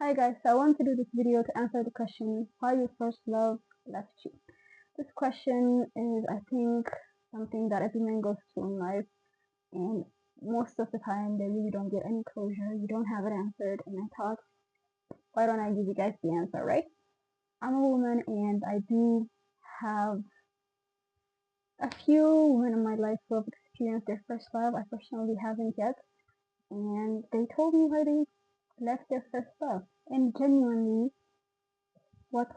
Hi guys, so I want to do this video to answer the question, why your first love left you. This question is, I think, something that every man goes through in life, and most of the time they really don't get any closure. You don't have it answered, and I thought, why don't I give you guys the answer, right? I'm a woman, and I do have a few women in my life who have experienced their first love. I personally haven't yet, and they told me why they left their first love, and genuinely what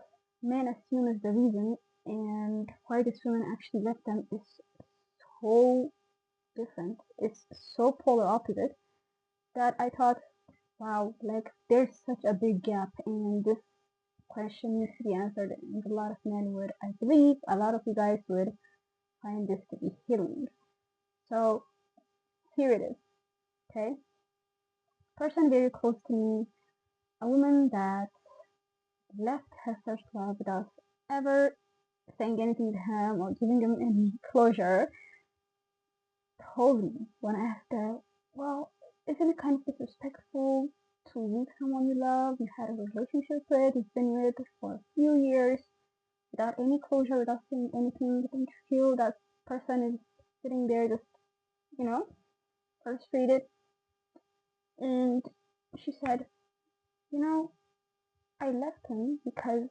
men assume is the reason and why this woman actually left them is so different. It's so polar opposite that I thought, wow, like there's such a big gap and this question needs to be answered, and a lot of men would, I believe, a lot of you guys would find this to be healing. So here it is, okay? Person very close to me, a woman that left her first love without ever saying anything to him or giving him any closure, told me when I asked her, well, isn't it kind of disrespectful to leave someone you love, you had a relationship with, you've been with for a few years, without any closure, without saying anything, don't you feel that person is sitting there just, you know, frustrated? And she said, you know, I left him because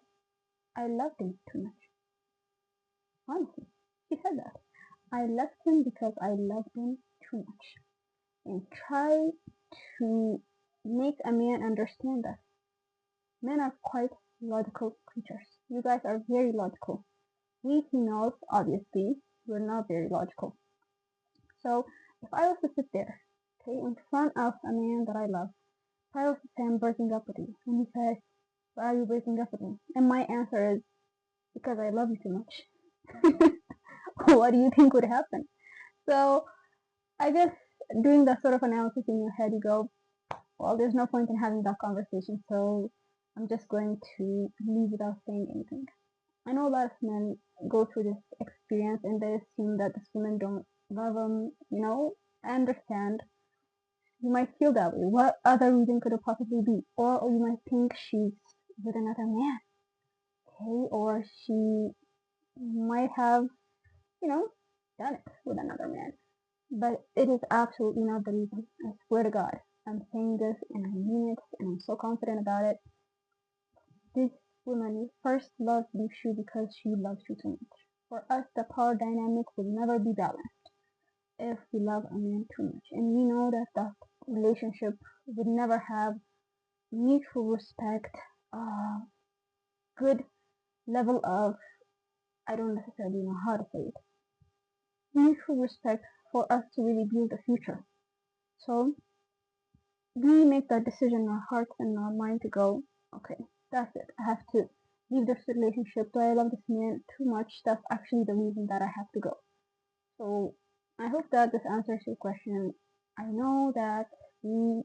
I loved him too much. Honestly, she said that. I left him because I loved him too much. And try to make a man understand that men are quite logical creatures. You guys are very logical. We females, obviously, we're not very logical. So if I was to sit there, okay, in front of a man that I love, if I was to say I'm breaking up with you, and he says, why are you breaking up with me? And my answer is, because I love you too much. What do you think would happen? So I guess doing that sort of analysis in your head, you go, well, there's no point in having that conversation, so I'm just going to leave without saying anything. I know a lot of men go through this experience and they assume that this women don't love them. You know, I understand. You might feel that way. What other reason could it possibly be? Or you might think she's with another man, okay? Or she might have, you know, done it with another man. But it is absolutely not the reason. I swear to God. I'm saying this and I mean it and I'm so confident about it. This woman first loves you because she loves you too much. For us, the power dynamic will never be balanced if we love a man too much. And we know that the relationship would never have mutual respect, good level of, I don't necessarily know how to say it, mutual respect for us to really build a future. So we make that decision in our heart and our mind to go, okay, that's it. I have to leave this relationship. Do I love this man too much? That's actually the reason that I have to go. So I hope that this answers your question. I know that we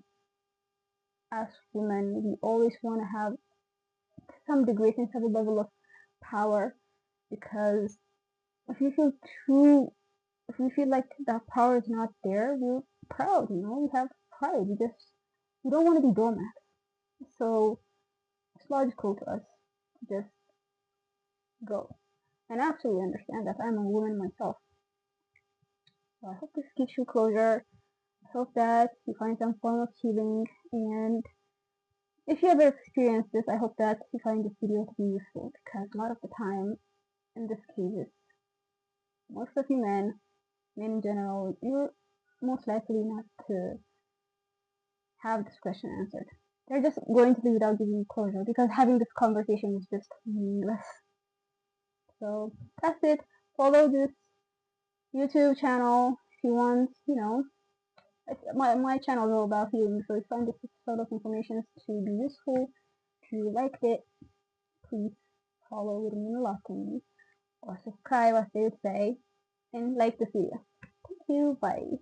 as women, we always want to have to some degree some type of level of power because if you feel too, if we feel like that power is not there, we're proud, you know, we have pride. We don't want to be doormats. So it's logical to us to just go. And I absolutely understand that I'm a woman myself. So I hope this gives you closure. I hope that you find some form of healing. And if you ever experienced this, I hope that you find this video to be useful because a lot of the time, in this case, most of you men in general, you're most likely not to have this question answered. They're just going to be without giving you closure because having this conversation is just meaningless. So that's it. Follow this YouTube channel if you want, you know, my channel is all about healing, so if you find this sort of information to be useful, if you liked it, please follow, it would mean a lot to me, or subscribe as they would say, and like the video. Thank you, bye.